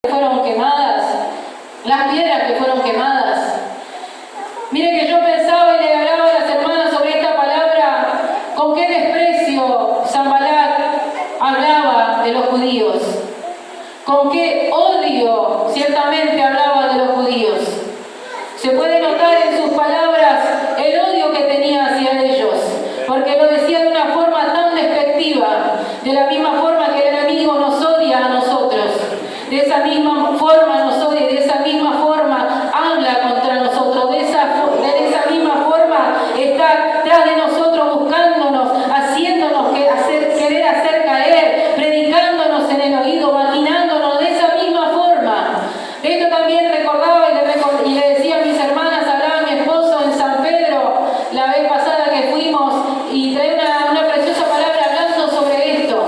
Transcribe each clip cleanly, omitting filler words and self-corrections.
que fueron quemadas, las piedras que fueron quemadas. Mire que yo pensaba y le hablaba a las hermanas sobre esta palabra, con qué desprecio Sanbalat hablaba de los judíos, con qué odio ciertamente hablaba de los judíos. Se puede notar en sus palabras el odio que tenía hacia ellos, porque lo decía de una forma tan despectiva, de la misma forma que el enemigo nos odia a nosotros, de esa misma forma nos odia, de esa misma forma habla contra nosotros, de esa misma forma está tras de nosotros buscándonos, haciéndonos querer hacer caer, predicándonos en el oído, maquinándonos de esa misma forma. Esto también recordaba y le decía a mis hermanas, hablaba mi esposo en San Pedro la vez pasada que fuimos y trae una preciosa palabra hablando sobre esto.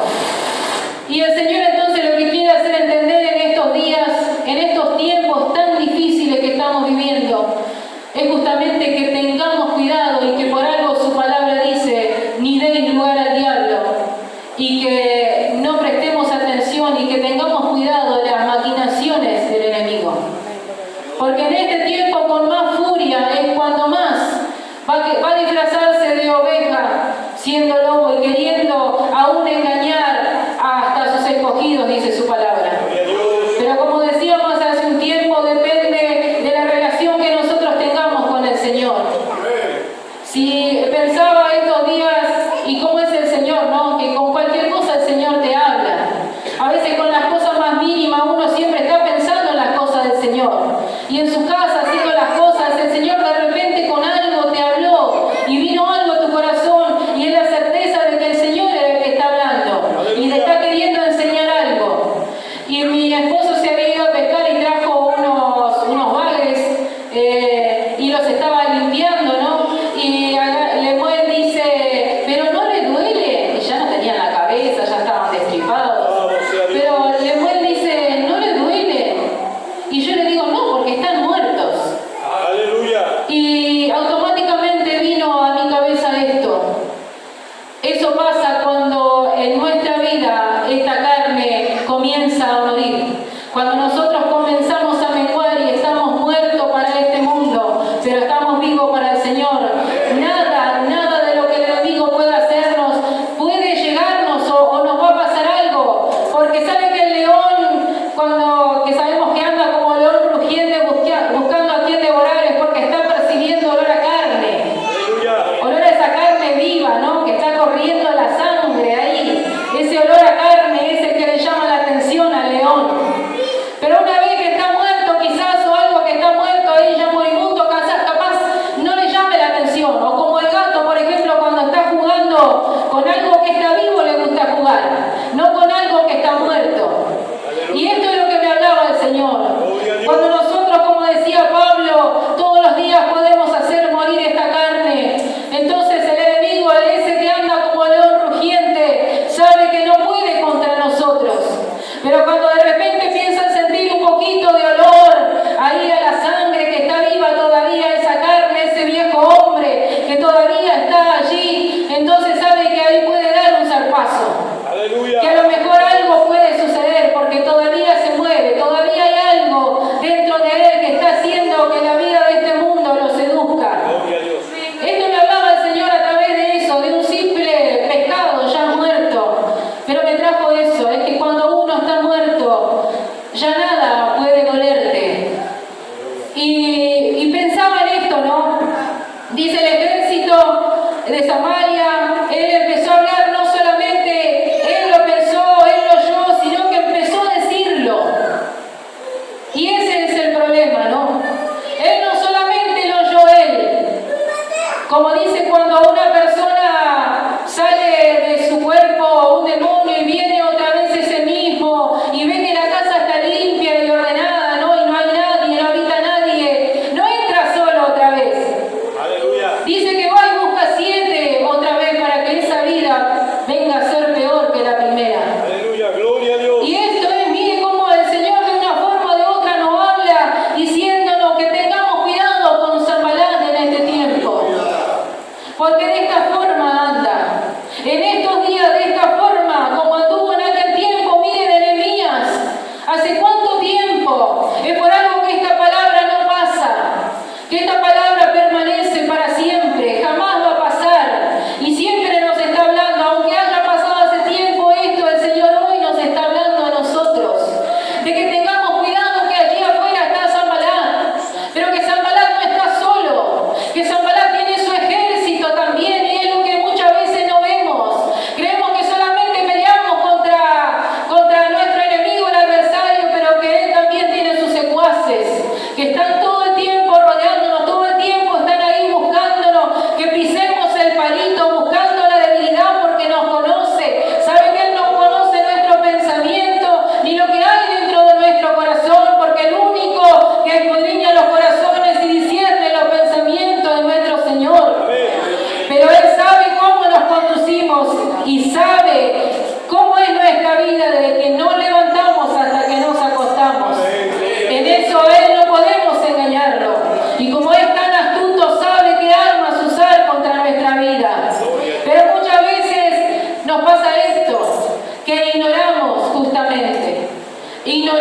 Y el Señor entonces lo que quiere hacer entender en estos días, en estos tiempos tan difíciles que estamos viviendo, es justamente que tengamos cuidado y que por algo su palabra dice, ni deis lugar al diablo, y que no prestemos atención y que tengamos cuidado de las maquinaciones del enemigo. Porque en este tiempo con más furia es cuando más va a disfrazarse de oveja, siendo lobo y queriendo aún engañar hasta sus escogidos, dice su palabra. Pero como decíamos hace un tiempo, depende de la relación que nosotros tengamos con el Señor. Si pensaba estos días, ¿y cómo es el Señor? ¿No? Que con cualquier cosa el Señor te habla. A veces con las cosas más mínimas uno siempre está pensando en las cosas del Señor. Y en su casa haciendo las cosas, el Señor de repente con algo te habló y vino algo a tu corazón y es la certeza de que el Señor es el que está hablando y te está queriendo enseñar algo. Y mi esposo se había ido a pescar y trajo unos bagres y los estaba limpiando, ¿no? Y Lemuel dice, pero no le duele, y ya no tenían la cabeza, ya estaban destripados. Pero Lemuel dice, no le duele. Y yo le digo, no, porque están muertos. Aleluya. Y automáticamente vino a mi cabeza esto. Eso pasa cuando en nuestra vida esta carne comienza a morir. Cuando nosotros comenzamos a menguar y estamos muertos para este mundo, pero estamos vivos para el Señor. Nada de lo que el enemigo pueda hacernos puede llegarnos o nos va a pasar algo. Porque sabe que el león, que sabemos que anda como león rugiente buscando a quien devorar, es porque está percibiendo olor a carne. Olor a esa carne viva, ¿no? Que está corriendo la sangre ahí. Ese olor a carne es el que le llama la atención al león. Pero una vez que está muerto quizás, o algo que está muerto ahí ya moribundo, capaz no le llame la atención. O como el gato, por ejemplo, cuando está jugando con algo que está vivo le gusta jugar, no con algo que está muerto. Y esto es lo que me hablaba el Señor. Cuando nosotros, como decía Pablo, todos los días podemos hacer morir esta carne, entonces el enemigo, ese que anda como león rugiente, sabe que no puede contra nosotros. Pero cuando de repente piensan sentir un poquito de olor ahí a la sangre que está viva todavía, esa carne, ese viejo hombre que todavía está allí, entonces sabe que ahí puede dar un zarpazo. Aleluya. Que a lo mejor algo puede suceder porque todavía se mueve, todavía hay algo dentro de él que está haciendo que la vida de este mundo lo seduzca. Esto me hablaba el Señor a través de eso, de un simple pescado ya muerto. Pero me trajo eso, es que cuando uno está muerto, ya nada puede dolerte. Y pensaba en esto, ¿no? Dice el ejército de Samaria, él empezó a hablar, no solamente él lo pensó, él lo oyó, sino que empezó a decirlo. Y ese es el problema, ¿no? Él no solamente lo oyó él. Como dice cuando una persona sale de su cuerpo un demonio y viene otra vez ese mismo y ve que la casa está limpia y ordenada, ¿no?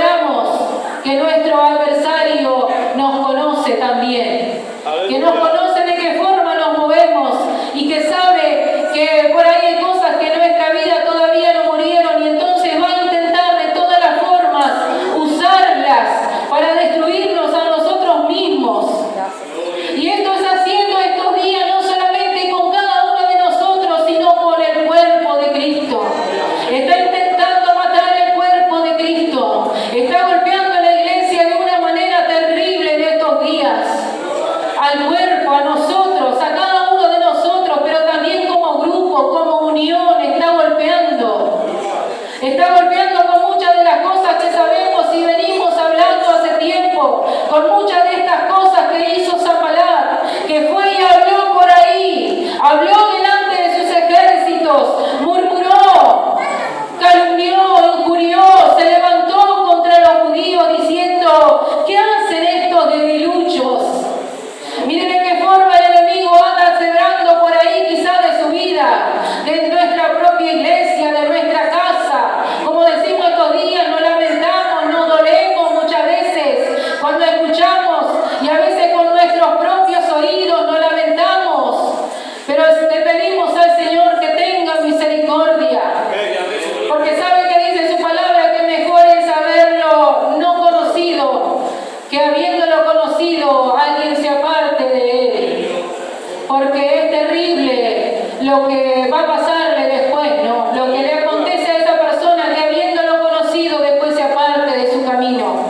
sabemos que nuestro adversario nos conoce también, que nos conoce de qué forma nos movemos y que sabe que por ahí hay cosas que en nuestra vida todavía no murieron y entonces va a intentar de todas las formas usarlas para destruirnos a nosotros mismos. Y esto está haciendo estos días no solamente con cada uno de nosotros, sino con el cuerpo de Cristo. Está intentando matar el cuerpo de Cristo. Está golpeando a la iglesia de una manera terrible en estos días. Al cuerpo, a nosotros, a cada uno de nosotros, pero también como grupo, como unión, está golpeando. Está golpeando con muchas de las cosas que sabemos y venimos hablando hace tiempo, con muchas de estas cosas que hizo Sanbalat, que fue y habló por ahí, habló delante de sus ejércitos, murmuró, calumnió, injurió, se levantó contra los judíos diciendo: ¿qué hacen estos debiluchos? Miren de qué forma el enemigo anda sembrando por ahí quizá de su vida, de nuestra propia iglesia, de nuestra casa. Como decimos estos días, nos lamentamos, nos dolemos muchas veces cuando escuchamos y a veces con nuestros propios oídos nos lamentamos. Pero le pedimos al Señor que tenga misericordia. Porque sabe que dice su palabra que mejor es haberlo no conocido que habiéndolo conocido alguien se aparte de él. Porque es terrible lo que va a pasarle después, ¿no? Lo que le acontece a esa persona que habiéndolo conocido después se aparte de su camino.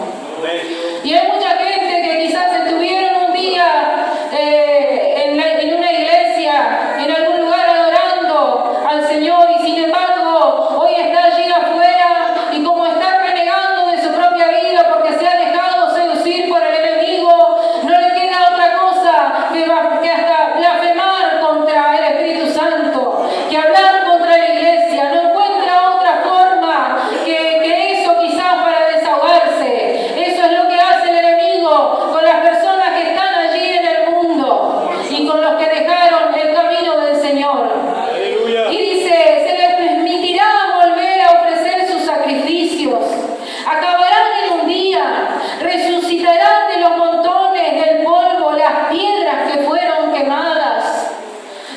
Y hay mucha gente que quizás estuvieron un día en una iglesia, en algún lugar adorando al Señor y sin embargo hoy está allí afuera y como está renegando de su propia vida porque se ha dejado seducir por el enemigo, no le queda otra cosa que hasta blasfemar contra el Espíritu Santo, que hablar contra la iglesia. No encuentra otra forma que eso quizás para desahogarse. Eso es lo que hace el enemigo con las personas que están allí en el mundo y con los que dejaron el camino del Señor. Aleluya. Y dice, se les permitirá volver a ofrecer sus sacrificios. Acabarán en un día, resucitarán de los montones del polvo las piedras que fueron quemadas.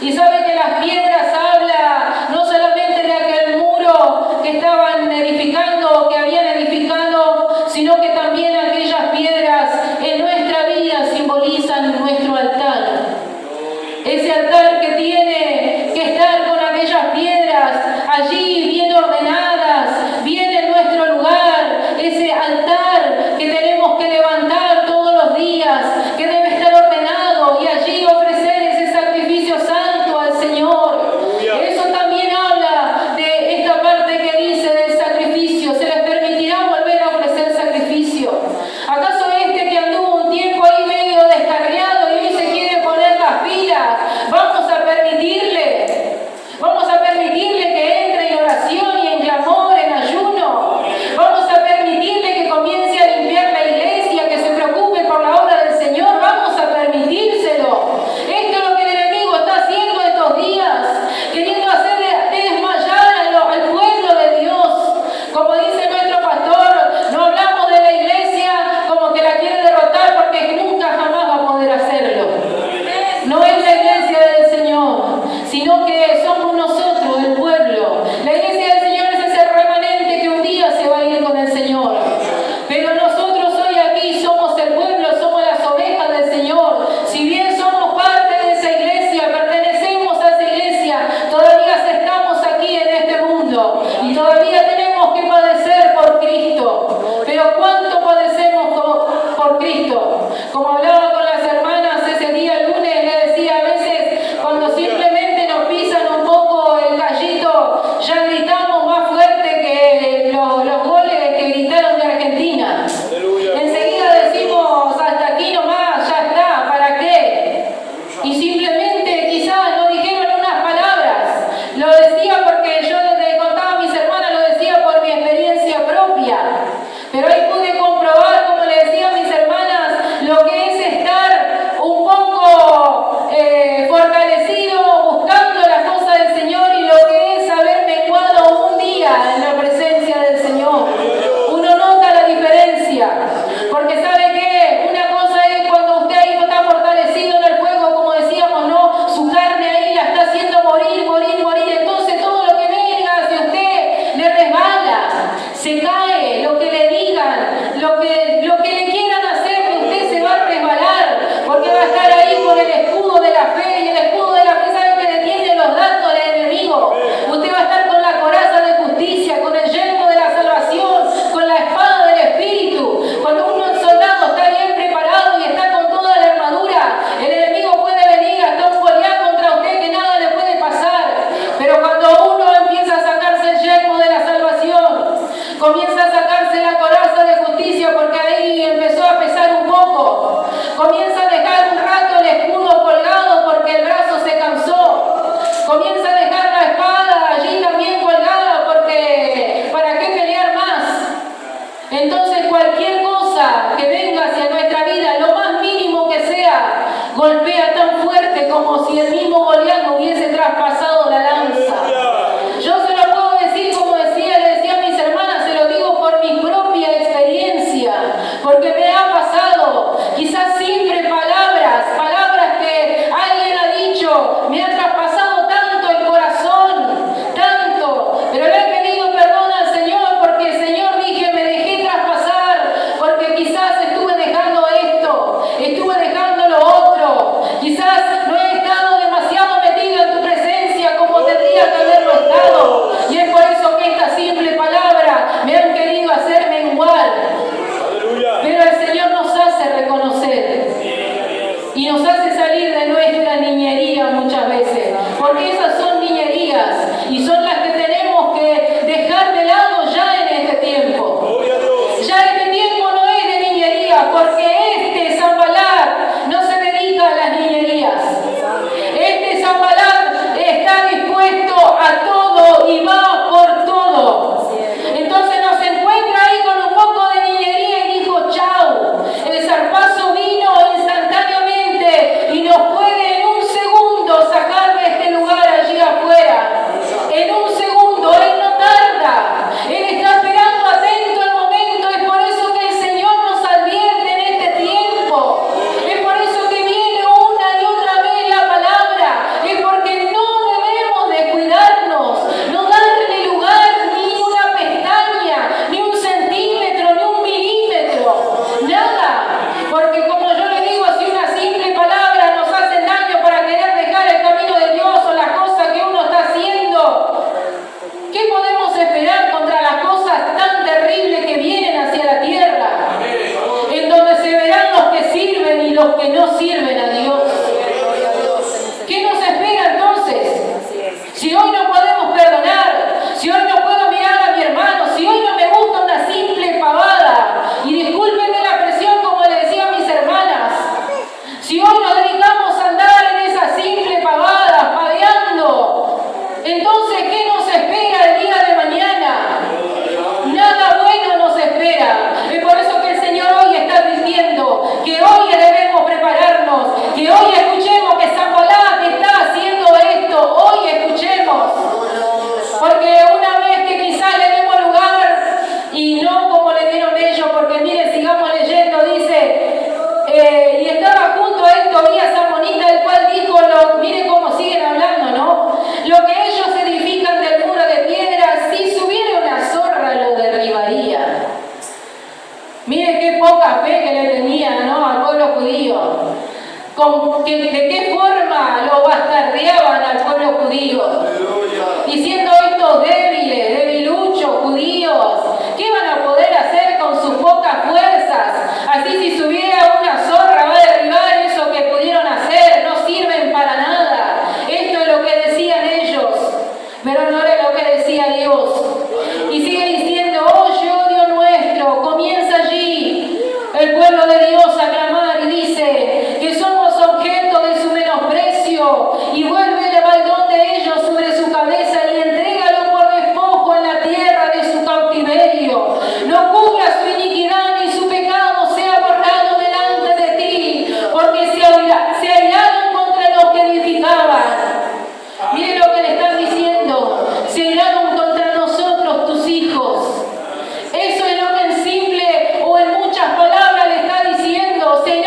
Y sabe que las piedras habla no solamente de aquel muro que estaban edificando, que habían edificado, sino que también aquellas piedras en nuestra vida simbolizan nuestro altar. Ese altar que tiene que estar con aquellas piedras allí bien ordenadas, bien en nuestro lugar. Ese altar que tenemos que levantar todos los días, que debe estar ordenado y allí ofrecer ese sacrificio santo al Señor. Eso también habla de esta parte que dice del sacrificio. Se les permitirá volver a ofrecer sacrificio. ¿Acaso este que anduvo un tiempo ahí medio descarriado y hoy se quiere poner las pilas? Vamos a permitirle que entre en oración y en clamor, en ayuno. Vamos a permitirle que comience a limpiar la iglesia, que se preocupe por la obra del Señor. Vamos a permitírselo. Esto es lo que el enemigo está haciendo estos días, queriendo hacer desmayar al pueblo de Dios. Como dice nuestro pastor, no hablamos de la iglesia como que la quiere derrotar, porque nunca jamás va a poder hacerlo. No es la iglesia del Señor, sino que somos nosotros, el pueblo. La iglesia del Señor es ese remanente que un día se va a ir con el Señor. Pero nosotros hoy aquí somos el pueblo, somos las ovejas del Señor. Si bien somos parte de esa iglesia, pertenecemos a esa iglesia, todavía estamos aquí en este mundo y todavía tenemos que padecer por Cristo. Pero ¿cuánto padecemos por Cristo? Como hablaba con las hermanas ese día lunes, le decía, a veces cuando simplemente nos pisan un poco el gallito, ya gritamos más fuerte que los goles que gritaron de Argentina. Aleluya. Enseguida decimos, hasta aquí nomás, ya está, ¿para qué? Y simplemente quizás no dijeron unas palabras. Lo decía porque yo le contaba a mis hermanas, lo decía por mi experiencia propia. Pero ahí pude comprobar, como le decía a mis hermanas, lo que es estar cualquier cosa que venga hacia nuestra vida, lo más mínimo que sea, golpea tan fuerte como si el mismo Goliat no hubiese traspasado la lanza. Yo se lo puedo decir como le decía a mis hermanas, se lo digo por mi propia experiencia, porque me ha pasado, quizás simples palabras que alguien ha dicho, me ha traspasado tanto el corazón, tanto, pero le he pedido perdón al Señor porque el Señor dije, me dejé traspasar, porque quizás estuve dejando esto, estuve dejando lo otro, quizás no he estado demasiado metida en tu presencia como tendría que haberlo estado, y es por eso que esta simple palabra me han querido hacer menguar. Pero el Señor nos hace reconocer y nos hace salir de nuestra niñería muchas veces, porque esas son niñerías y son las que tenemos que dejar de lado ya en este tiempo. Ya este tiempo no es de niñería, porque Sanbalat no se dedica a las niñerías. Sanbalat está dispuesto a todo y va por todo. Entonces nos encuentra ahí con un poco de niñería y dijo chau. El zarpazo vino instantáneamente y nos puede en un segundo sacar de este lugar allí afuera. En un segundo, Él no tarda. Él está esperando atento el momento. Es por eso que el Señor nos advierte en este tiempo. Es por eso que viene una y otra vez la palabra. Es porque no debemos de cuidarnos, no darle lugar ni una pestaña, ni un centímetro, ni un milímetro, nada. Porque como yo le digo, si una simple palabra nos hace daño para querer dejar el camino de Dios o las cosas que uno está haciendo, ¿qué podemos esperar contra las cosas tan terribles que vienen hacia la tierra? En donde se verán los que sirven y los que no sirven a Dios. ¿Qué nos espera entonces? Si hoy no podemos perdonar, si hoy no puedo mirar a mi hermano, si hoy no me gusta una simple pavada, y discúlpenme la presión como le decía a mis hermanas, si hoy nos dedicamos a andar en esas simples pavadas, paveando, entonces ¿qué nos espera el día de mañana? Nada bueno nos espera. Es por eso que el Señor hoy está diciendo que hoy debemos prepararnos, que hoy escuchemos que Sanbalat está haciendo esto, hoy escuchemos. Porque una vez que quizás le demos lugar, y no como le dieron ellos, porque mire, sigamos leyendo, dice, y estaba junto a él Tobías Amonita, el cual dijo, mire cómo siguen hablando, ¿no? Lo que ellos edifican del muro de piedra, si subiera una zorra lo derribaría. Mire qué poca fe que le tenía, ¿no?, al pueblo judío. ¿De qué forma lo bastardeaban al pueblo judío? Diciendo estos débiles, debiluchos judíos, ¿qué van a poder hacer con sus pocas fuerzas? Así si subiera una zorra va a derribar eso que pudieron hacer, no sirven para nada. Esto es lo que decían ellos, pero no era lo que decía Dios. Y sigue diciendo, oye, oh Dios nuestro, comienza allí el pueblo de Dios a clamar y dice que somos objeto de su menosprecio, y vuelve el baldón de ellos sobre su cabeza y entrégalo por despojo en la tierra de su cautiverio. No cubra su iniquidad ni su pecado sea borrado delante de ti, porque se airaron contra los que edificaban. Miren lo que le están diciendo, se airaron contra nosotros, tus hijos. Eso es lo que en simple o en muchas palabras le está diciendo, se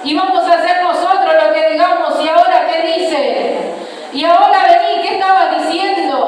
y vamos a hacer nosotros lo que digamos. ¿Y ahora qué dice? Y ahora vení, ¿qué estaba diciendo?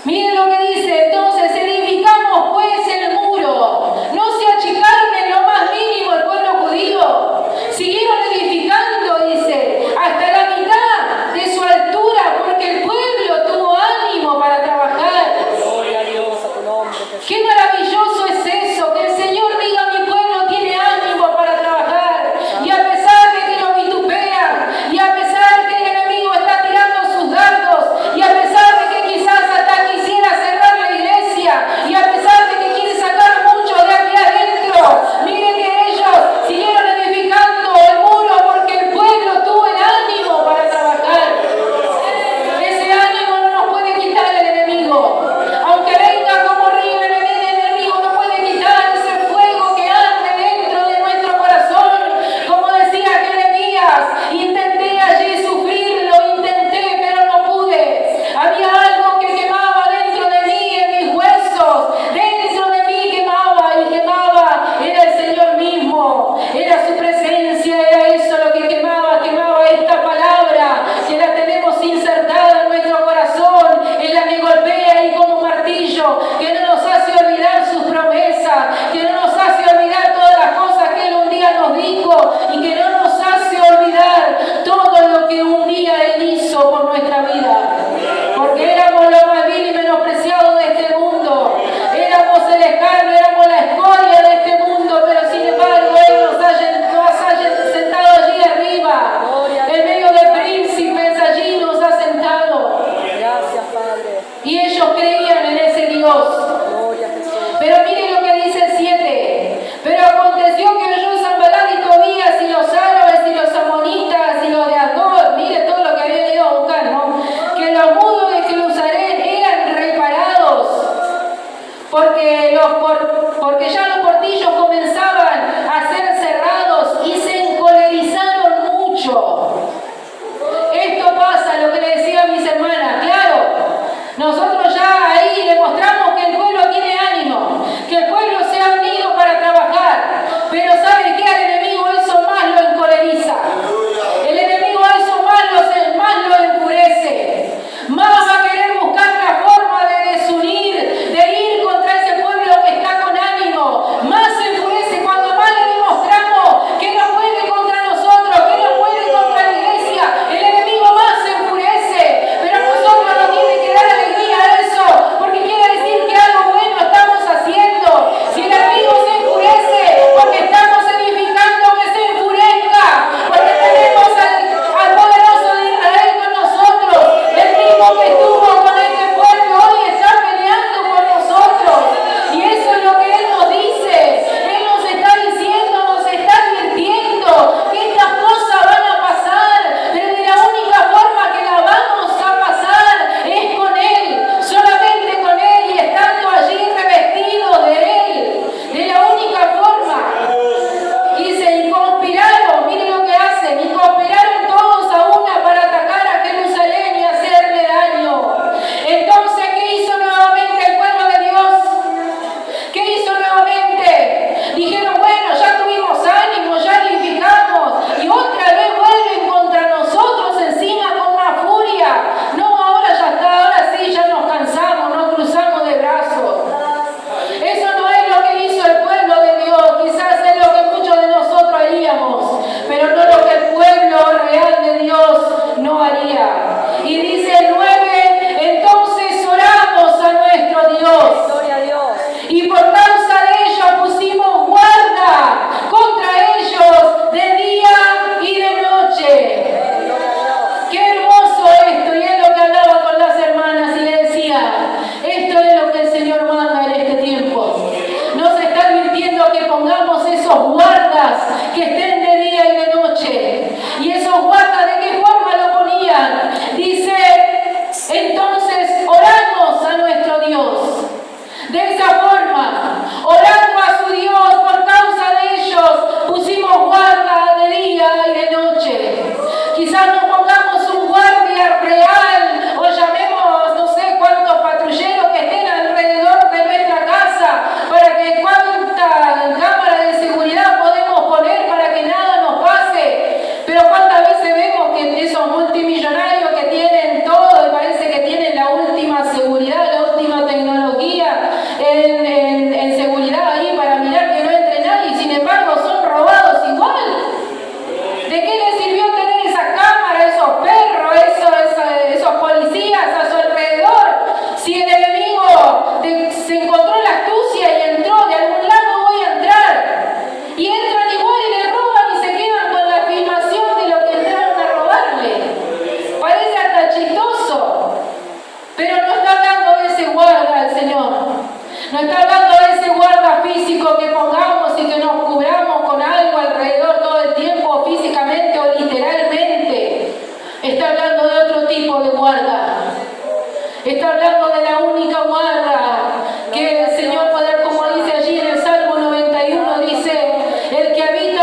Miren lo que dice. Entonces edificamos pues el muro. No se achicaron en lo más mínimo el pueblo judío. Siguieron edificando, dice, hasta la mitad de su altura, porque el pueblo tuvo ánimo para trabajar. Gloria a Dios, a tu nombre, Jesús. Qué maravilloso es eso, que el Señor diga: mi pueblo tiene ánimo para trabajar. Y a pesar de que lo vituperan, y a pesar que el enemigo está tirando sus dardos, y a pesar de que quizás hasta quisiera cerrar la iglesia, y a pesar de que quiere sacar mucho de aquí adentro, miren que ellos siguieron edificando el muro porque el pueblo tuvo el ánimo para trabajar. Ese ánimo no nos puede quitar el enemigo. Aunque venga como río, el enemigo no puede quitar ese fuego que arde dentro de nuestro corazón. Como decía Jeremías, intenté allí sufrirlo, intenté, pero no pude. Había algo que quemaba dentro de mí, en mis huesos, dentro de mí quemaba y quemaba. Era el Señor mismo, era su presencia, era eso lo que quemaba esta palabra, que la tenemos insertada en nuestro corazón, es la que golpea ahí como martillo, que no nos hace olvidar sus promesas, que no nos hace olvidar todas las cosas que Él un día nos dijo y que no nos hace olvidar todo lo que un día Él hizo por nuestra vida. Porque éramos lo más vil y menospreciado de este mundo, éramos el escarnio, éramos la escoria de este mundo, pero sin embargo Él nos ha sentado allí arriba, en medio de príncipes, allí nos ha sentado. Gracias, Padre. Y ellos creían en ese Dios. Gloria a Jesús. Pero miren lo que dice el 7. Pero aconteció que oyó Sanballat y Tobías y los árabes y los amonitas y los de Asdod, miren todo lo que había ido a buscar, ¿no? Que los mudos de Jerusalén eran reparados, porque ya los portillos comenzaban a ser cerrados y se encolerizaron mucho. Esto pasa, lo que le decía a mis hermanas, claro, nosotros ya ahí le mostramos que el pueblo tiene ánimo, que el pueblo se ha unido para trabajar, pero ¿sabe qué? Al enemigo eso más lo encoleriza, el enemigo eso más lo enfurece, más va a querer buscar la forma de desunir, de ir contra ese pueblo que está con ánimo, más se enfurece cuando más le demostramos que no puede contra nosotros, que no puede contra la iglesia, el enemigo más se enfurece, pero a nosotros nos tiene que dar alegría eso, porque quiere decir que algo bueno estamos haciendo. Si el enemigo se enfurece porque estamos edificando, que se enfurezca, porque tenemos al poderoso de Israel con nosotros, el mismo que estuvo con este pueblo hoy está peleando por nosotros, y eso es lo que Él nos dice. Él nos está diciendo, nos está advirtiendo que estas cosas van a pasar, pero de la única forma que la vamos a pasar es con Él, solamente con Él y estando allí revestidos de Él, de la única forma. Dice, y conspiraron, miren lo que hacen, y conspiraron todos a una para atacar a Jerusalén y hacerle daño. Entonces, ¿qué hizo nuevamente el pueblo de Dios? ¿Qué hizo nuevamente? Dijeron, bueno, ya tuvimos ánimo, ya edificamos, y otra vez vuelven contra nosotros encima con más furia. No, ahora ya está, ahora sí, ya nos cansamos, nos cruzamos de brazos. Eso no es lo que hizo el pueblo de Dios, quizás es lo que muchos de nosotros haríamos, pero no lo que el pueblo real de Dios no haría. Y dice el 9, entonces oramos a nuestro Dios, Gloria a Dios. y por causa de ellos pusimos guarda contra ellos de día y de noche. Gloria a Dios. Qué hermoso esto, y es lo que hablaba con las hermanas y le decía, esto es lo que el Señor manda en este tiempo. Nos está advirtiendo que pongamos esos guardas que estén de día y de noche. Y esos guardas, ¿de qué forma lo ponían? Dice, entonces oramos a nuestro Dios. De esa forma, orando a su Dios por causa de ellos, pusimos guarda de día y de noche. Quizás no pongamos un guardia real o llamemos no sé cuántos patrulleros que estén alrededor de nuestra casa para que cuánta cámara de seguridad podemos poner para que nadie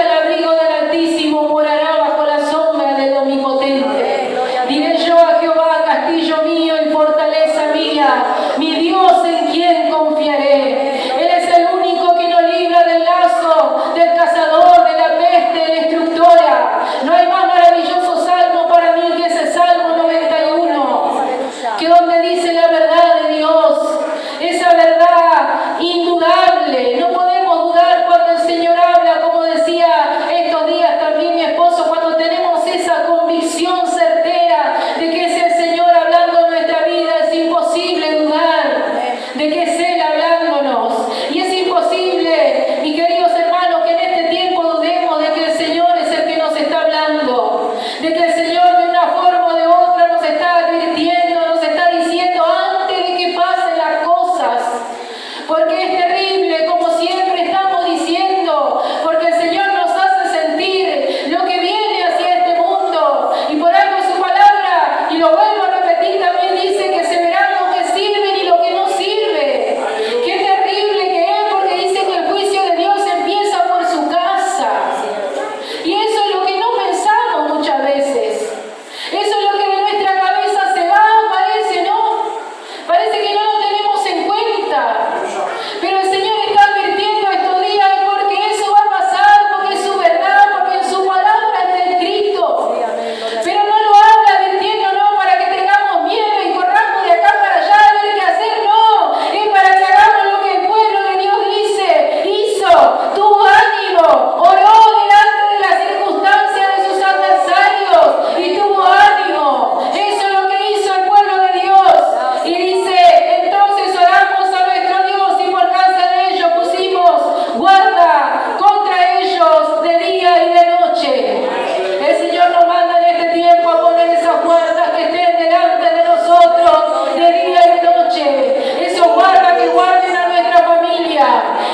al abrigo del Altísimo, morará bajo la sombra del Omnipotente. Diré yo a Jehová, castillo mío y fortaleza mía, mi Dios en quien confiaré. Él es el único que nos libra del lazo, del cazador, de la peste destructora. No hay más maravilloso salmo para mí que ese Salmo 91, que donde dice la verdad de Dios, esa verdad indudable. No podemos dudar cuando el Señor habla, como decía estos días también mi esposo, cuando tenemos esa convicción certera de que es el Señor hablando en nuestra vida, es imposible dudar de que es Él hablándonos. Y es imposible, mis queridos hermanos, que en este tiempo dudemos de que el Señor es el que nos está hablando, de que el Señor de una forma o de otra nos está advirtiendo, nos está diciendo antes de que pasen las cosas. Porque es terrible, como siempre estamos diciendo, porque el Señor nos hace sentir lo que viene hacia este mundo. Y por algo su palabra, y lo vuelvo a repetir, también dice que se verá lo que sirve y lo que no sirve. Qué terrible que es, porque dice que el juicio de Dios empieza por su casa. Y eso es lo que no pensamos muchas veces. Eso es lo que de nuestra cabeza se va, parece, ¿no? Parece que no lo tenemos en cuenta. Pero el Señor está advirtiendo estos días porque eso va a pasar, porque es su verdad, porque en su palabra está escrito. Pero no lo habla advirtiendo, no para que tengamos miedo y corramos de acá para allá a ver qué hacer, no. Es para que hagamos lo que el pueblo de Dios hizo, tuvo ánimo, oró delante de las circunstancias de sus adversarios y tuvo ánimo. Eso es lo que hizo el pueblo de Dios. Y dice, entonces oramos a nuestro Dios y por causa de ellos pusimos guarda contra ellos de día y de noche. El Señor nos manda en este tiempo a poner esas guardas que estén delante de nosotros de día y de noche. Esos guardas que guarden a nuestra familia.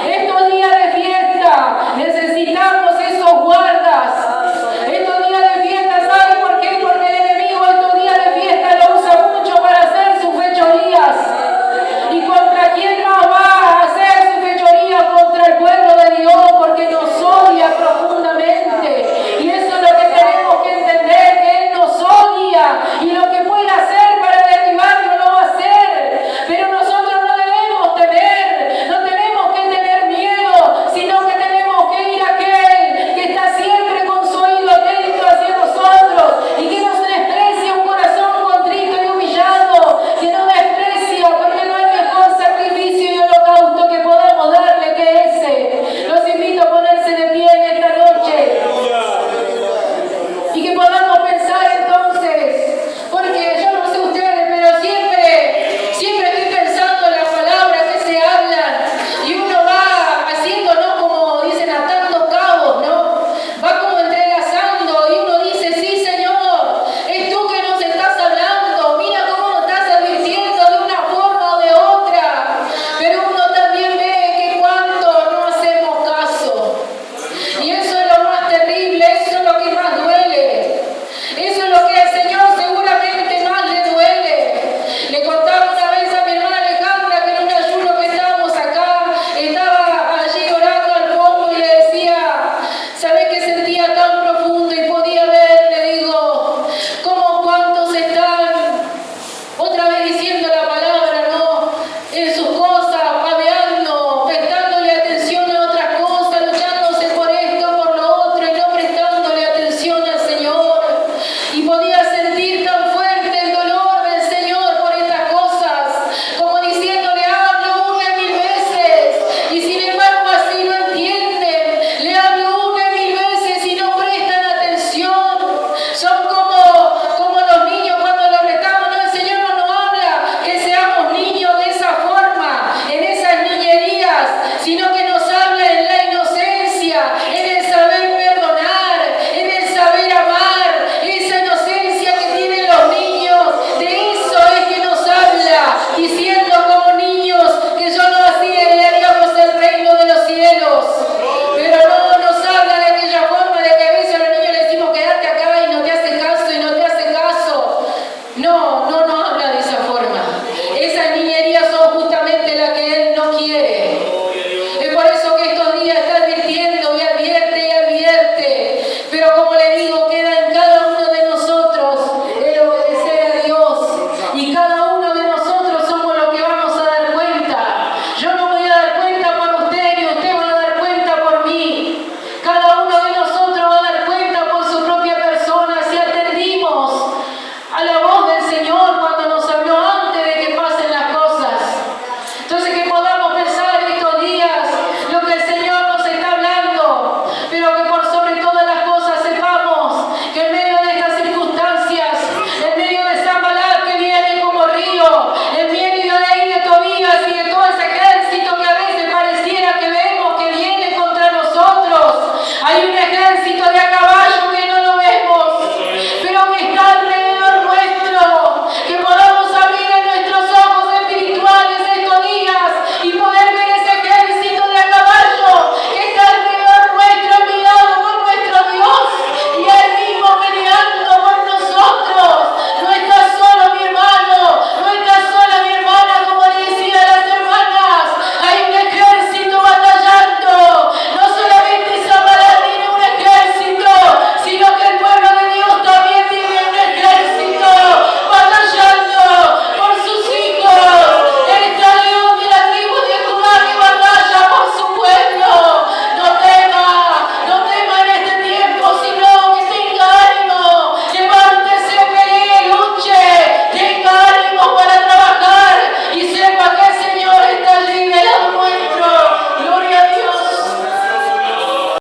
Estos días de fiesta necesitamos esos guardas. Estos días de fiesta, ¿saben por qué? Porque el enemigo estos días de fiesta lo usa mucho para hacer sus fechorías. ¿Y contra quién más va a hacer su fechoría? Contra el pueblo de Dios, porque nos odia profundamente. Y eso es lo que tenemos que entender, que Él nos odia. Y lo que puede hacer para derribarlo lo va a hacer. Pero nosotros no debemos temer, no tenemos que tener miedo, sino que tenemos que ir a aquel que está siempre con su oído atento hacia nosotros y que nos desprecia un corazón contrito y humillado, que no desprecia, porque no hay mejor sacrificio y holocausto que podamos darle que ese. Los invito a ponerse de pie en esta noche y que podamos pensar entonces, porque yo no sé ustedes, pero siempre estoy pensando en las palabras que se hablan y uno va haciendo, ¿no? Como dicen, atando cabos, ¿no? Va como entrelazando y uno dice, sí, Señor, es tú que nos estás hablando, mira cómo nos estás advirtiendo de una forma o de otra, pero uno también ve que cuánto no hacemos caso. Y eso es lo más terrible, eso es lo que más duele. Eso es lo que al Señor seguramente más le duele. Le contaba una vez a mi hermana Alejandra que en un ayuno que estábamos acá, estaba allí orando al fondo y le decía, ¿sabes qué sentía tan